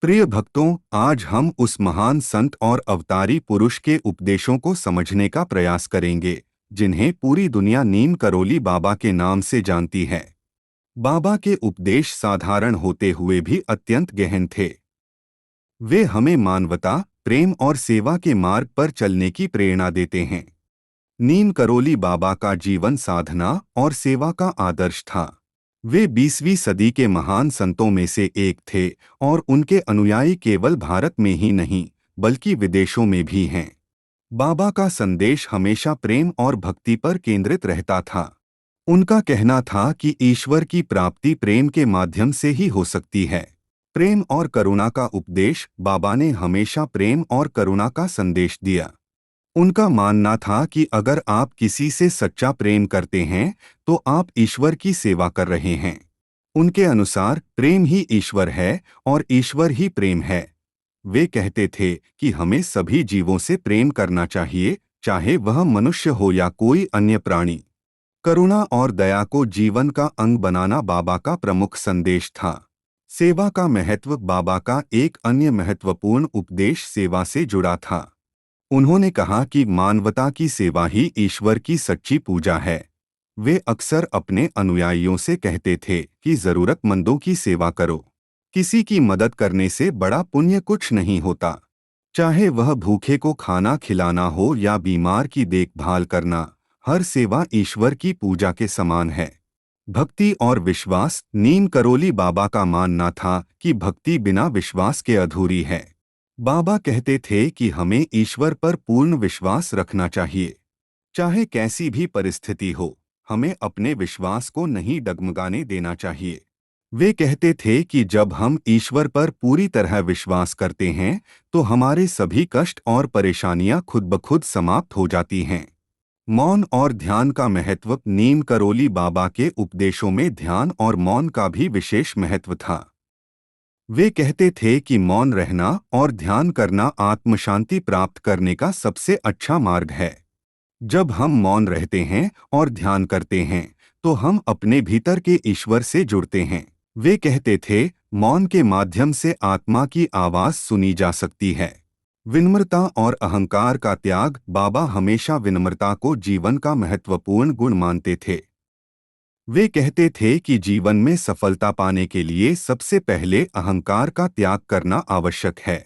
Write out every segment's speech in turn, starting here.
प्रिय भक्तों, आज हम उस महान संत और अवतारी पुरुष के उपदेशों को समझने का प्रयास करेंगे, जिन्हें पूरी दुनिया नीम करोली बाबा के नाम से जानती है। बाबा के उपदेश साधारण होते हुए भी अत्यंत गहन थे। वे हमें मानवता, प्रेम और सेवा के मार्ग पर चलने की प्रेरणा देते हैं। नीम करोली बाबा का जीवन साधना और सेवा का आदर्श था। वे 20वीं सदी के महान संतों में से एक थे और उनके अनुयायी केवल भारत में ही नहीं, बल्कि विदेशों में भी हैं। बाबा का संदेश हमेशा प्रेम और भक्ति पर केंद्रित रहता था। उनका कहना था कि ईश्वर की प्राप्ति प्रेम के माध्यम से ही हो सकती है। प्रेम और करुणा का उपदेश। बाबा ने हमेशा प्रेम और करुणा का संदेश दिया। उनका मानना था कि अगर आप किसी से सच्चा प्रेम करते हैं तो आप ईश्वर की सेवा कर रहे हैं। उनके अनुसार प्रेम ही ईश्वर है और ईश्वर ही प्रेम है। वे कहते थे कि हमें सभी जीवों से प्रेम करना चाहिए, चाहे वह मनुष्य हो या कोई अन्य प्राणी। करुणा और दया को जीवन का अंग बनाना बाबा का प्रमुख संदेश था। सेवा का महत्व। बाबा का एक अन्य महत्वपूर्ण उपदेश सेवा से जुड़ा था। उन्होंने कहा कि मानवता की सेवा ही ईश्वर की सच्ची पूजा है। वे अक्सर अपने अनुयायियों से कहते थे कि जरूरतमंदों की सेवा करो। किसी की मदद करने से बड़ा पुण्य कुछ नहीं होता। चाहे वह भूखे को खाना खिलाना हो या बीमार की देखभाल करना, हर सेवा ईश्वर की पूजा के समान है। भक्ति और विश्वास। नीम करोली बाबा का मानना था कि भक्ति बिना विश्वास के अधूरी है। बाबा कहते थे कि हमें ईश्वर पर पूर्ण विश्वास रखना चाहिए। चाहे कैसी भी परिस्थिति हो, हमें अपने विश्वास को नहीं डगमगाने देना चाहिए। वे कहते थे कि जब हम ईश्वर पर पूरी तरह विश्वास करते हैं तो हमारे सभी कष्ट और परेशानियां खुद ब खुद समाप्त हो जाती हैं। मौन और ध्यान का महत्व। नीम करोली बाबा के उपदेशों में ध्यान और मौन का भी विशेष महत्व था। वे कहते थे कि मौन रहना और ध्यान करना आत्म शांति प्राप्त करने का सबसे अच्छा मार्ग है। जब हम मौन रहते हैं और ध्यान करते हैं तो हम अपने भीतर के ईश्वर से जुड़ते हैं। वे कहते थे, मौन के माध्यम से आत्मा की आवाज सुनी जा सकती है। विनम्रता और अहंकार का त्याग। बाबा हमेशा विनम्रता को जीवन का महत्वपूर्ण गुण मानते थे। वे कहते थे कि जीवन में सफलता पाने के लिए सबसे पहले अहंकार का त्याग करना आवश्यक है।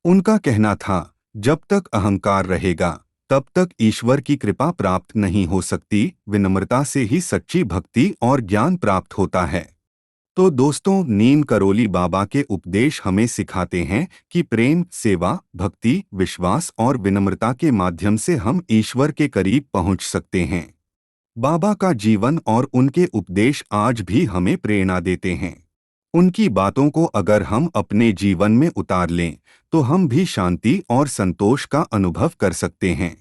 उनका कहना था, जब तक अहंकार रहेगा तब तक ईश्वर की कृपा प्राप्त नहीं हो सकती। विनम्रता से ही सच्ची भक्ति और ज्ञान प्राप्त होता है। तो दोस्तों, नीम करोली बाबा के उपदेश हमें सिखाते हैं कि प्रेम, सेवा, भक्ति, विश्वास और विनम्रता के माध्यम से हम ईश्वर के करीब पहुंच सकते हैं। बाबा का जीवन और उनके उपदेश आज भी हमें प्रेरणा देते हैं। उनकी बातों को अगर हम अपने जीवन में उतार लें तो हम भी शांति और संतोष का अनुभव कर सकते हैं।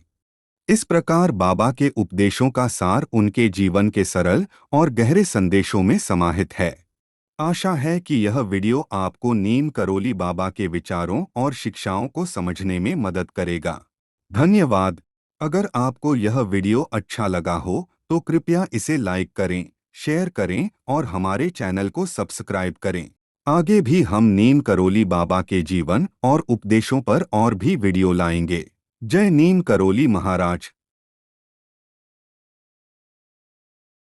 इस प्रकार बाबा के उपदेशों का सार उनके जीवन के सरल और गहरे संदेशों में समाहित है। आशा है कि यह वीडियो आपको नीम करोली बाबा के विचारों और शिक्षाओं को समझने में मदद करेगा। धन्यवाद। अगर आपको यह वीडियो अच्छा लगा हो तो कृपया इसे लाइक करें, शेयर करें और हमारे चैनल को सब्सक्राइब करें। आगे भी हम नीम करोली बाबा के जीवन और उपदेशों पर और भी वीडियो लाएंगे। जय नीम करोली महाराज।